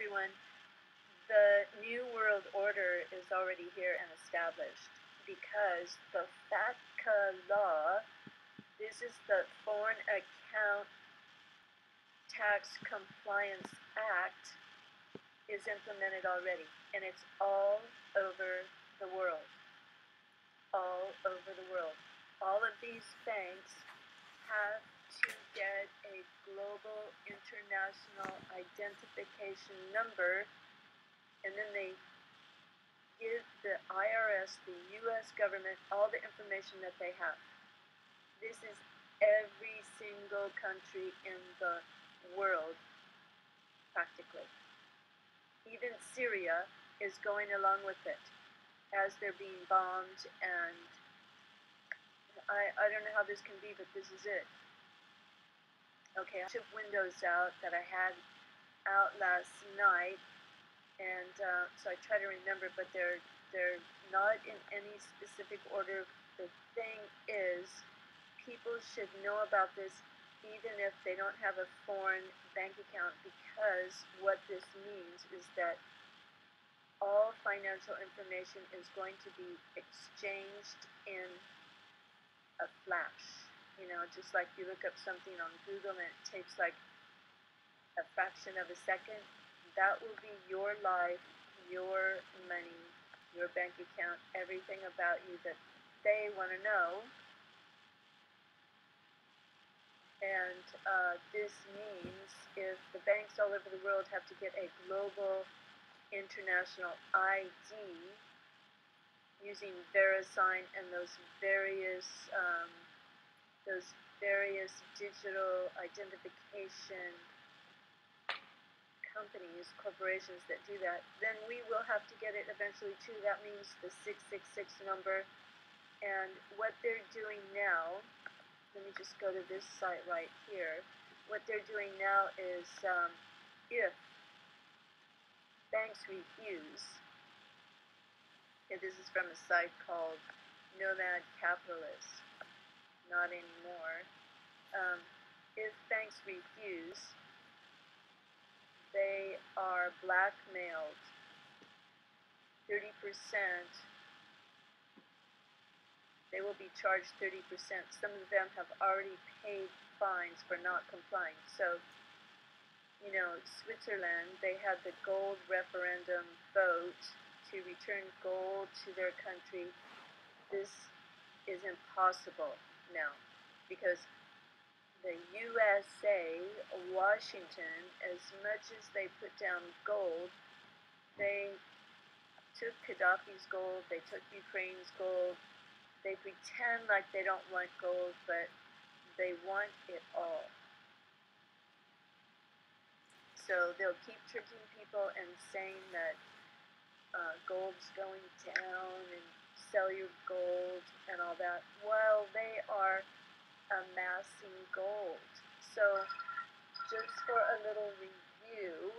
everyone. The New World Order is already here and established because the FATCA law, this is the Foreign Account Tax Compliance Act, is implemented already, and it's all over the world. All over the world. All of these banks have to get a global international identification number, and then they give the IRS, the US government, all the information that they have. This is every single country in the world, practically. Even Syria is going along with it as they're being bombed, and I don't know how this can be, but this is it. Okay, I took Windows out that I had out last night, and so I try to remember, but they're not in any specific order. The thing is, people should know about this even if they don't have a foreign bank account, because what this means is that all financial information is going to be exchanged in a flash. You know, just like you look up something on Google and it takes like a fraction of a second. That will be your life, your money, your bank account, everything about you that they want to know. And this means if the banks all over the world have to get a global international ID using VeriSign and those various digital identification companies, corporations that do that, then we will have to get it eventually too. That means the 666 number. And what they're doing now, let me just go to this site right here. What they're doing now is if banks refuse, this is from a site called Nomad Capitalist, not anymore. If banks refuse, they are blackmailed 30%. They will be charged 30%. Some of them have already paid fines for not complying. So, you know, Switzerland, they had the gold referendum vote to return gold to their country. This is impossible now because the USA, Washington, as much as they put down gold, they took Gaddafi's gold, they took Ukraine's gold. They pretend like they don't want gold, but they want it all. So they'll keep tricking people and saying that gold's going down and sell your gold and all that, while they are amassing gold. So just for a little review,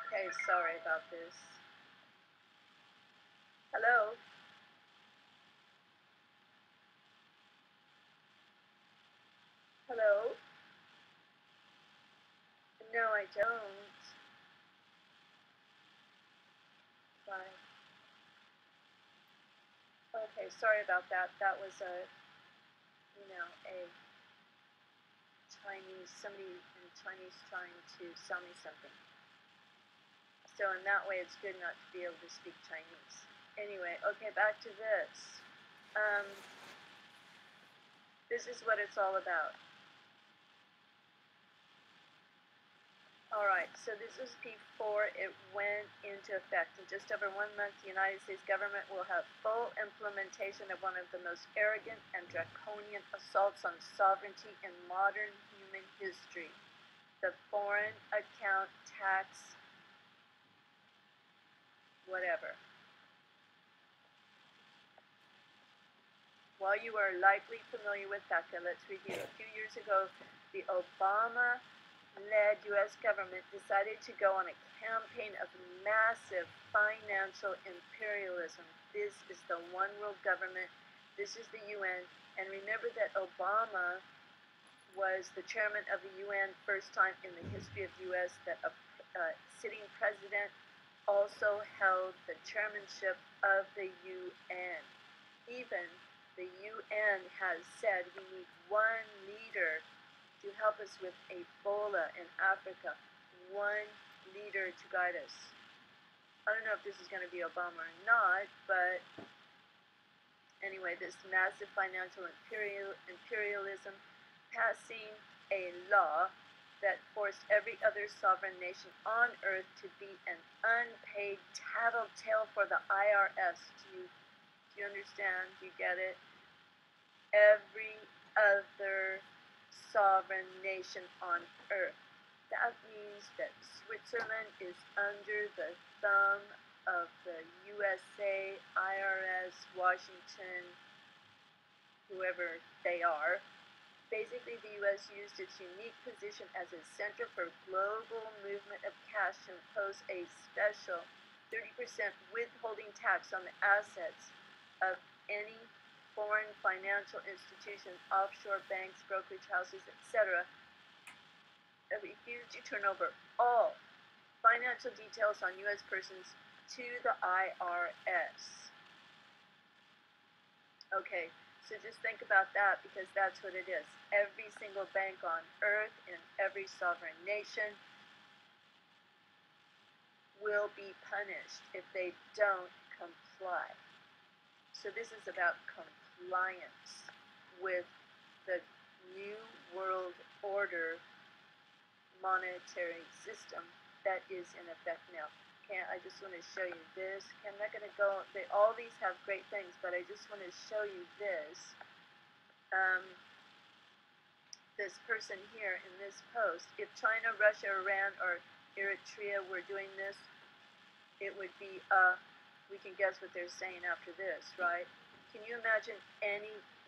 okay, sorry about this. Hello? Hello? No, I don't. Bye. Okay, sorry about that. That was a somebody in Chinese trying to sell me something. So in that way, it's good not to be able to speak Chinese. Anyway, okay, back to this. This is what it's all about. Alright, so this is before it went into effect. In just over 1 month, the United States government will have full implementation of one of the most arrogant and draconian assaults on sovereignty in modern human history, the Foreign Account Tax whatever. While you are likely familiar with FATCA, let's review. A few years ago, the Obama-led U.S. government decided to go on a campaign of massive financial imperialism. This is the one world government This is the UN, and remember that Obama was the chairman of the UN, first time in the history of the US that a sitting president also held the chairmanship of the UN. Even the UN has said we need one leader to help us with Ebola in Africa, one leader to guide us. I don't know if this is going to be Obama or not, but anyway, this massive financial imperialism passing a law that forced every other sovereign nation on earth to be an unpaid tattletale for the IRS. Do you understand? Do you get it? Every other sovereign nation on earth. That means that Switzerland is under the thumb of the USA, IRS, Washington, whoever they are. Basically, the U.S. used its unique position as a center for global movement of cash to impose a special 30% withholding tax on the assets of any foreign financial institution, offshore banks, brokerage houses, etc. That refused to turn over all financial details on U.S. persons to the IRS. Okay. So just think about that, because that's what it is. Every single bank on earth in every sovereign nation will be punished if they don't comply. So this is about compliance with the New World Order monetary system that is in effect now. Okay, I just want to show you this. Okay, I'm not going to go, all these have great things, but I just want to show you this. This person here in this post, if China, Russia, Iran, or Eritrea were doing this, it would be, we can guess what they're saying after this, right? Can you imagine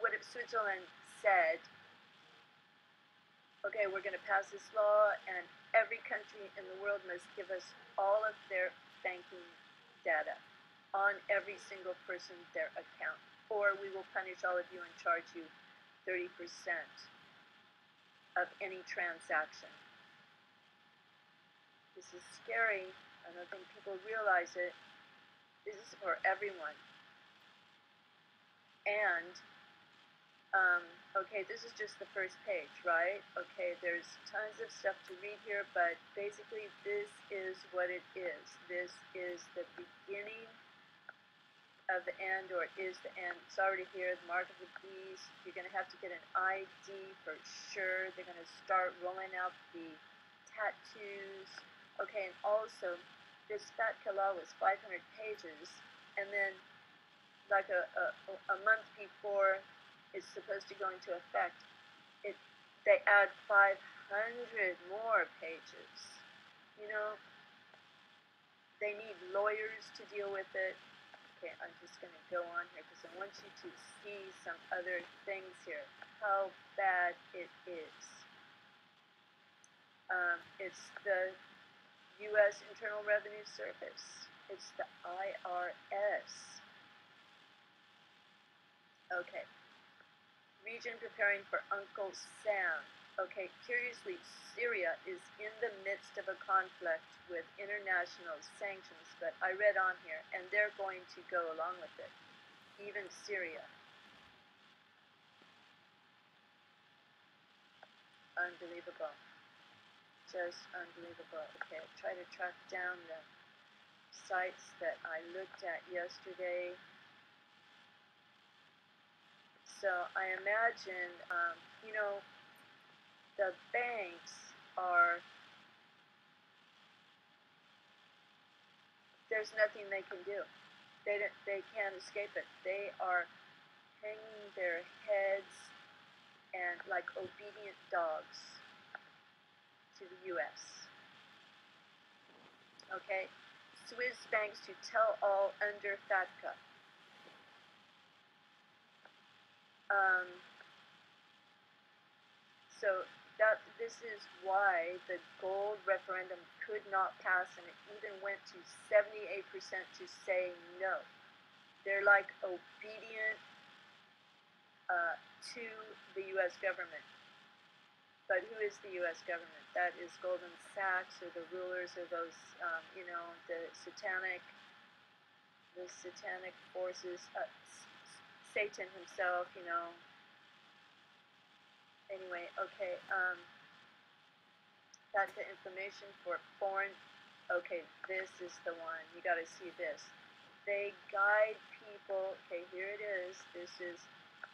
what if Switzerland said, okay, we're going to pass this law, and every country in the world must give us all of their banking data on every single person, their account, or we will punish all of you and charge you 30% of any transaction. This is scary. I don't think people realize it. This is for everyone. And okay, this is just the first page, right? Okay, there's tons of stuff to read here, but basically this is what it is. This is the beginning of the end, or it is the end. It's already here, the mark of the beast. You're going to have to get an ID for sure. They're going to start rolling out the tattoos. Okay, and also, this FATCA law was 500 pages, and then like a month before it's supposed to go into effect, they add 500 more pages. You know, they need lawyers to deal with it. Okay, I'm just going to go on here because I want you to see some other things here, how bad it is. It's the U.S. Internal Revenue Service. It's the IRS. Okay. Region preparing for Uncle Sam. Okay, curiously, Syria is in the midst of a conflict with international sanctions, but I read on here, and they're going to go along with it. Even Syria. Unbelievable. Just unbelievable. Okay, I'll try to track down the sites that I looked at yesterday. So I imagine, you know, the banks are, there's nothing they can do. They can't escape it. They are hanging their heads and like obedient dogs to the U.S. Okay? Swiss banks to tell all under FATCA. So this is why the gold referendum could not pass, and it even went to 78% to say no. They're like obedient to the U.S. government. But who is the U.S. government? That is Goldman Sachs, or the rulers, or those, the satanic forces, Satan himself, Anyway, okay, that's the information for foreign. Okay, this is the one. You got to see this. They guide people. Okay, here it is. This is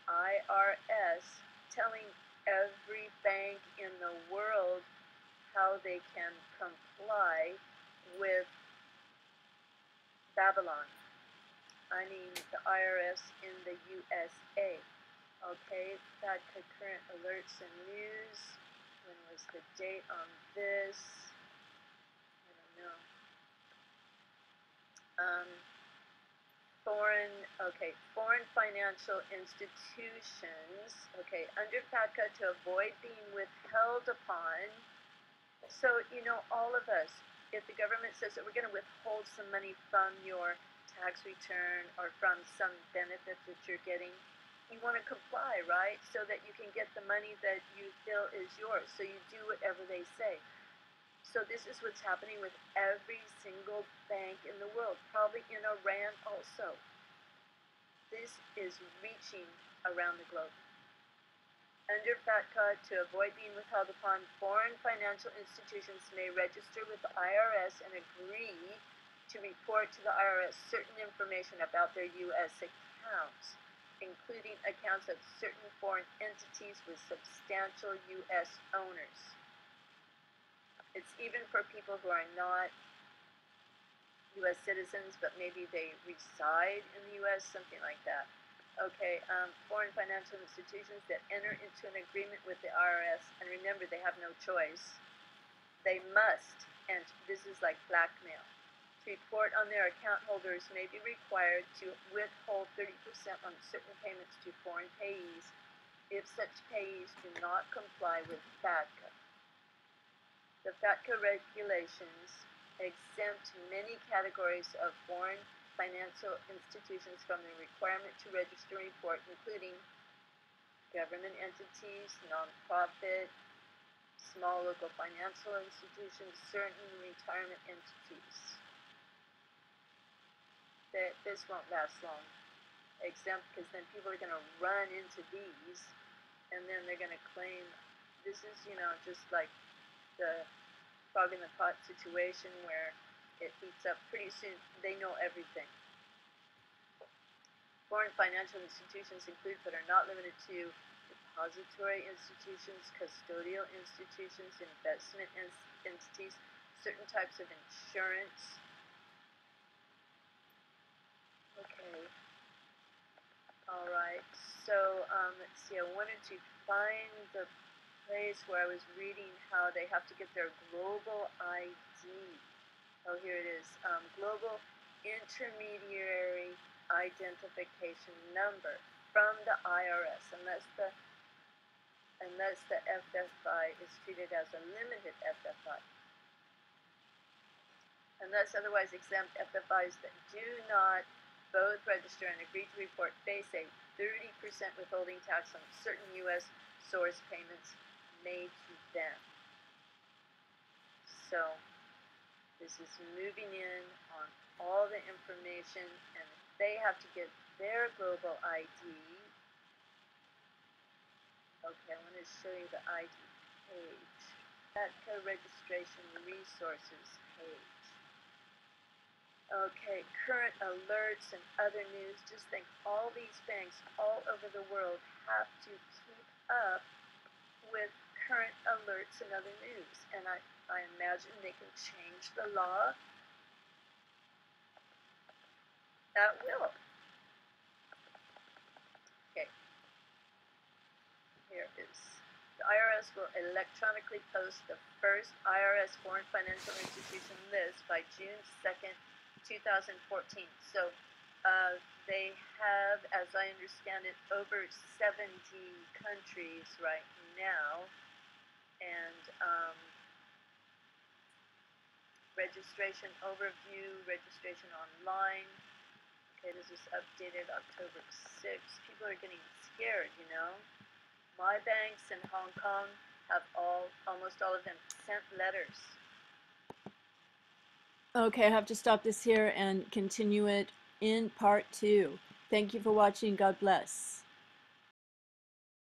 IRS telling every bank in the world how they can comply with Babylon. I mean the IRS in the USA. Okay, that current alerts and news. When was the date on this? I don't know. Foreign financial institutions. Okay, under FATCA to avoid being withheld upon. So, all of us, if the government says that we're going to withhold some money from your tax return or from some benefit that you're getting, you want to comply, right? So that you can get the money that you feel is yours. So you do whatever they say. So this is what's happening with every single bank in the world, probably in Iran also. This is reaching around the globe. Under FATCA, to avoid being withheld upon, foreign financial institutions may register with the IRS and agree to report to the IRS certain information about their U.S. accounts, including accounts of certain foreign entities with substantial U.S. owners. It's even for people who are not U.S. citizens, but maybe they reside in the U.S., something like that. Okay, foreign financial institutions that enter into an agreement with the IRS, and remember, they have no choice. They must, and this is like blackmail, to report on their account holders may be required to withhold 30% on certain payments to foreign payees if such payees do not comply with FATCA. The FATCA regulations exempt many categories of foreign financial institutions from the requirement to register and report, including government entities, non-profit, small local financial institutions, certain retirement entities. This won't last long. Exempt, because then people are going to run into these, and then they're going to claim this is, just like the frog in the pot situation where it heats up. Pretty soon, they know everything. Foreign financial institutions include, but are not limited to, depository institutions, custodial institutions, investment entities, certain types of insurance. Okay. All right. So let's see. I wanted to find the place where I was reading how they have to get their global ID. Oh, here it is. Global Intermediary Identification Number from the IRS, unless the FFI is treated as a limited FFI. Unless otherwise exempt, FFIs that do not both register and agree to report face a 30% withholding tax on certain U.S. source payments made to them. So this is moving in on all the information, and they have to get their global ID. Okay, I want to show you the ID page. FATCA registration resources page. Okay, current alerts and other news. Just think, all these banks all over the world have to keep up with current alerts and other news. And I imagine they can change the law at will. Okay, here is. The IRS will electronically post the first IRS foreign financial institution list by June 2nd, 2014. So they have, as I understand it, over 70 countries right now, and registration overview, registration online. Okay, this is updated October 6th. People are getting scared, you know. My banks in Hong Kong have almost all of them sent letters. Okay, I have to stop this here and continue it in part 2. Thank you for watching. God bless.